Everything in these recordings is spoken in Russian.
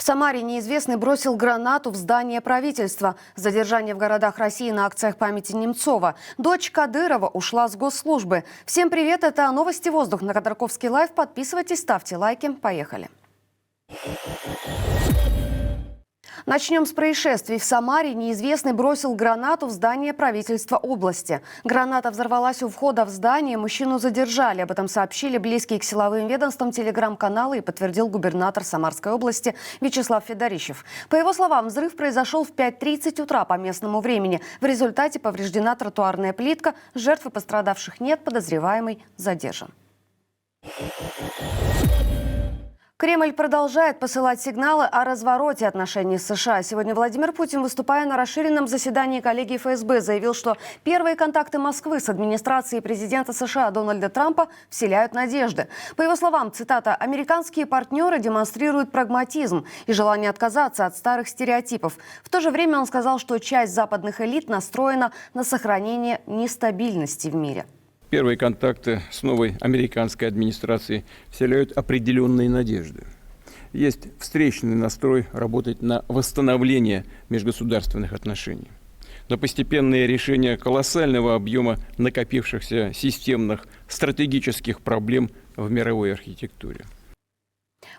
В Самаре неизвестный бросил гранату в здание правительства. Задержание в городах России на акциях памяти Немцова. Дочь Кадырова ушла с госслужбы. Всем привет, это новости «Воздух» на Ходорковский лайв. Подписывайтесь, ставьте лайки. Поехали. Начнем с происшествий. В Самаре неизвестный бросил гранату в здание правительства области. Граната взорвалась у входа в здание, мужчину задержали. Об этом сообщили близкие к силовым ведомствам телеграм-каналы и подтвердил губернатор Самарской области Вячеслав Федорищев. По его словам, взрыв произошел в 5:30 утра по местному времени. В результате повреждена тротуарная плитка. Жертв и пострадавших нет, подозреваемый задержан. Кремль продолжает посылать сигналы о развороте отношений с США. Сегодня Владимир Путин, выступая на расширенном заседании коллегии ФСБ, заявил, что первые контакты Москвы с администрацией президента США Дональда Трампа вселяют надежды. По его словам, цитата, «американские партнеры демонстрируют прагматизм и желание отказаться от старых стереотипов». В то же время он сказал, что часть западных элит настроена на сохранение нестабильности в мире. Первые контакты с новой американской администрацией вселяют определенные надежды. Есть встречный настрой работать на восстановление межгосударственных отношений. Но постепенное решение колоссального объема накопившихся системных стратегических проблем в мировой архитектуре.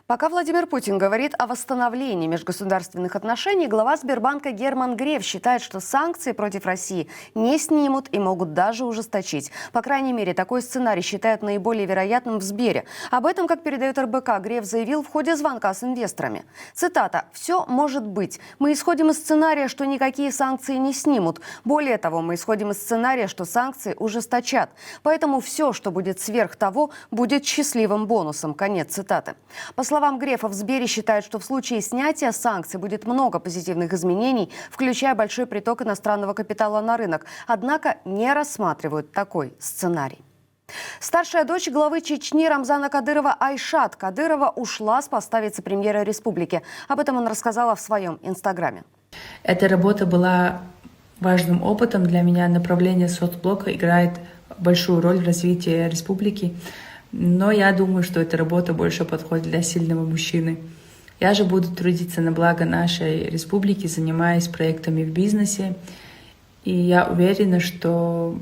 Пока Владимир Путин говорит о восстановлении межгосударственных отношений, глава Сбербанка Герман Греф считает, что санкции против России не снимут и могут даже ужесточить. По крайней мере, такой сценарий считают наиболее вероятным в Сбере. Об этом, как передает РБК, Греф заявил в ходе звонка с инвесторами. Цитата: «Все может быть. Мы исходим из сценария, что никакие санкции не снимут. Более того, мы исходим из сценария, что санкции ужесточат. Поэтому все, что будет сверх того, будет счастливым бонусом». Конец цитаты. По словам Грефа, в Сбере считают, что в случае снятия санкций будет много позитивных изменений, включая большой приток иностранного капитала на рынок. Однако не рассматривают такой сценарий. Старшая дочь главы Чечни Рамзана Кадырова Айшат Кадырова ушла с поста вице-премьера республики. Об этом он рассказала в своем инстаграме. Эта работа была важным опытом для меня. Направление соцблока играет большую роль в развитии республики. Но я думаю, что эта работа больше подходит для сильного мужчины. Я же буду трудиться на благо нашей республики, занимаясь проектами в бизнесе. И я уверена, что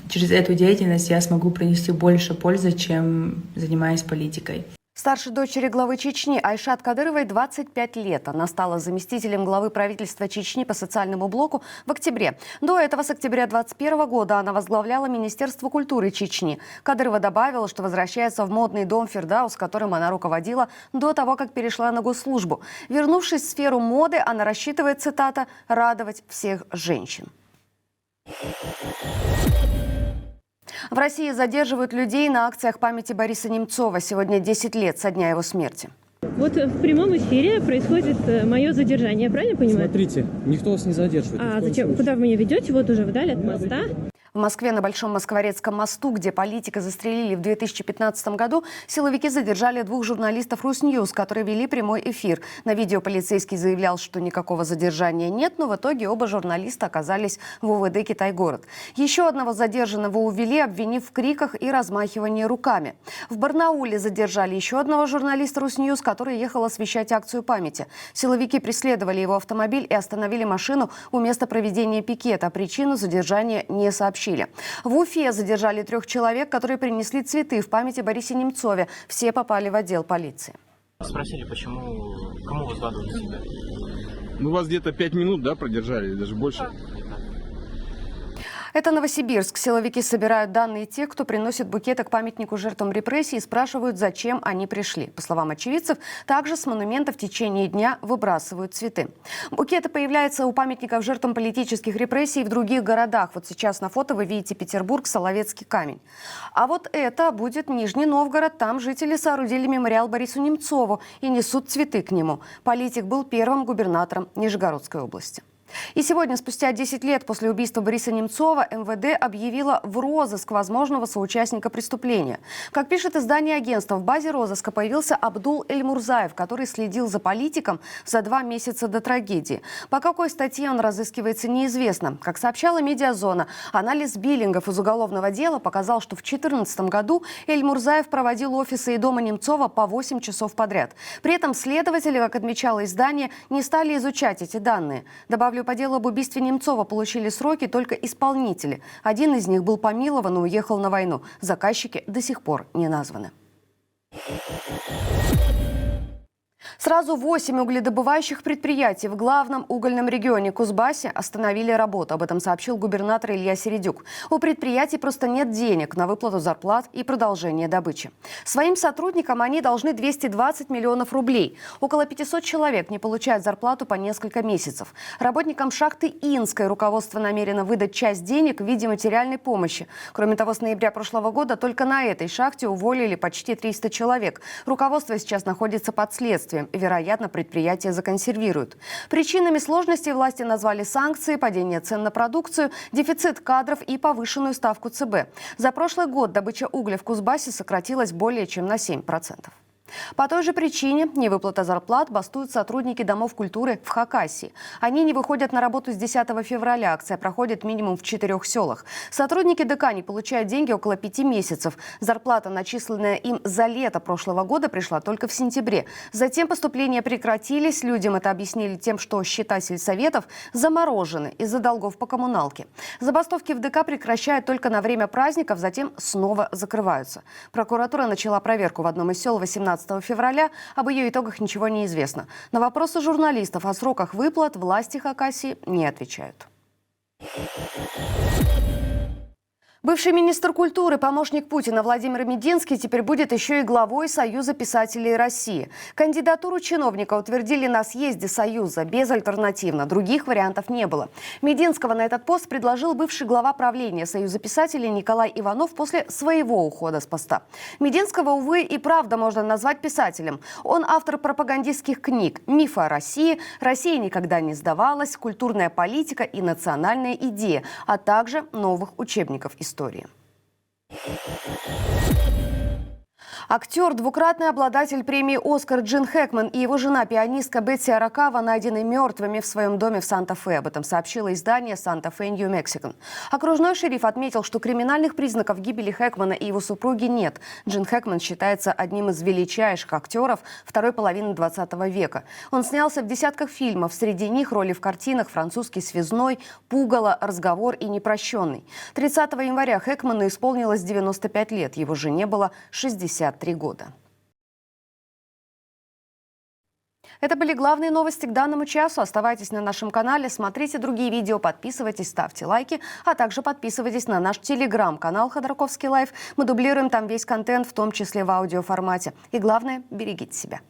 через эту деятельность я смогу принести больше пользы, чем занимаясь политикой. Старшей дочери главы Чечни Айшат Кадыровой 25 лет. Она стала заместителем главы правительства Чечни по социальному блоку в октябре. До этого, с октября 2021 года, она возглавляла Министерство культуры Чечни. Кадырова добавила, что возвращается в модный дом «Фирдаус», которым она руководила до того, как перешла на госслужбу. Вернувшись в сферу моды, она рассчитывает, цитата, «радовать всех женщин». В России задерживают людей на акциях памяти Бориса Немцова. Сегодня 10 лет со дня его смерти. Вот в прямом эфире происходит мое задержание, правильно понимаю? Смотрите, никто вас не задерживает. А зачем? Куда вы меня ведете? Вот уже вдали от моста. В Москве на Большом Москворецком мосту, где политика застрелили в 2015 году, силовики задержали 2 журналистов Русньюз, которые вели прямой эфир. На видео полицейский заявлял, что никакого задержания нет, но в итоге оба журналиста оказались в УВД «Китай-город». Еще одного задержанного увели, обвинив в криках и размахивании руками. В Барнауле задержали еще одного журналиста Русньюз, который ехал освещать акцию памяти. Силовики преследовали его автомобиль и остановили машину у места проведения пикета. Причину задержания не сообщили. В Уфе задержали 3 человек, которые принесли цветы в память о Борисе Немцове. Все попали в отдел полиции. Спросили, почему, кому возгладывали себя? Ну, вас где-то 5 минут, да, продержали, или даже больше? Это Новосибирск. Силовики собирают данные тех, кто приносит букеты к памятнику жертвам репрессий и спрашивают, зачем они пришли. По словам очевидцев, также с монумента в течение дня выбрасывают цветы. Букеты появляются у памятников жертвам политических репрессий в других городах. Вот сейчас на фото вы видите Петербург, Соловецкий камень. А вот это будет Нижний Новгород. Там жители соорудили мемориал Борису Немцову и несут цветы к нему. Политик был первым губернатором Нижегородской области. И сегодня, спустя 10 лет после убийства Бориса Немцова, МВД объявила в розыск возможного соучастника преступления. Как пишет издание агентства, в базе розыска появился Абдул Эльмурзаев, который следил за политиком за 2 месяца до трагедии. По какой статье он разыскивается, неизвестно. Как сообщала «Медиазона», анализ биллингов из уголовного дела показал, что в 2014 году Эльмурзаев проводил офисы и дома Немцова по 8 часов подряд. При этом следователи, как отмечало издание, не стали изучать эти данные. Добавлю, по делу об убийстве Немцова получили сроки только исполнители. Один из них был помилован и уехал на войну. Заказчики до сих пор не названы. Сразу 8 угледобывающих предприятий в главном угольном регионе Кузбассе остановили работу. Об этом сообщил губернатор Илья Середюк. У предприятий просто нет денег на выплату зарплат и продолжение добычи. Своим сотрудникам они должны 220 миллионов рублей. Около 500 человек не получают зарплату по несколько месяцев. Работникам шахты Инской руководство намерено выдать часть денег в виде материальной помощи. Кроме того, с ноября прошлого года только на этой шахте уволили почти 300 человек. Руководство сейчас находится под следствием. Вероятно, предприятие законсервируют. Причинами сложностей власти назвали санкции, падение цен на продукцию, дефицит кадров и повышенную ставку ЦБ. За прошлый год добыча угля в Кузбассе сократилась более чем на 7%. По той же причине невыплата зарплат бастуют сотрудники домов культуры в Хакасии. Они не выходят на работу с 10 февраля. Акция проходит минимум в 4 селах. Сотрудники ДК не получают деньги около 5 месяцев. Зарплата, начисленная им за лето прошлого года, пришла только в сентябре. Затем поступления прекратились. Людям это объяснили тем, что счета сельсоветов заморожены из-за долгов по коммуналке. Забастовки в ДК прекращают только на время праздников, затем снова закрываются. Прокуратура начала проверку в одном из сел 18 февраля. Об ее итогах ничего не известно. На вопросы журналистов о сроках выплат власти Хакасии не отвечают. Бывший министр культуры, помощник Путина Владимир Мединский теперь будет еще и главой Союза писателей России. Кандидатуру чиновника утвердили на съезде Союза безальтернативно. Других вариантов не было. Мединского на этот пост предложил бывший глава правления Союза писателей Николай Иванов после своего ухода с поста. Мединского, увы, и правда можно назвать писателем. Он автор пропагандистских книг «Мифы о России», «Россия никогда не сдавалась», «Культурная политика» и «Национальная идея», а также новых учебников истории. Актер, двукратный обладатель премии «Оскар» Джин Хэкман и его жена, пианистка Бетси Аракава, найдены мертвыми в своем доме в Санта-Фе. Об этом сообщило издание «Санта-Фе Нью-Мексико». Окружной шериф отметил, что криминальных признаков гибели Хэкмана и его супруги нет. Джин Хэкман считается одним из величайших актеров второй половины 20 века. Он снялся в десятках фильмов. Среди них роли в картинах «Французский связной», «Пугало», «Разговор» и «Непрощенный». 30 января Хэкману исполнилось 95 лет. Его жене было 63 года. Это были главные новости к данному часу. Оставайтесь на нашем канале, смотрите другие видео, подписывайтесь, ставьте лайки, а также подписывайтесь на наш телеграм-канал Ходорковский Лайв. Мы дублируем там весь контент, в том числе в аудиоформате. И главное, берегите себя.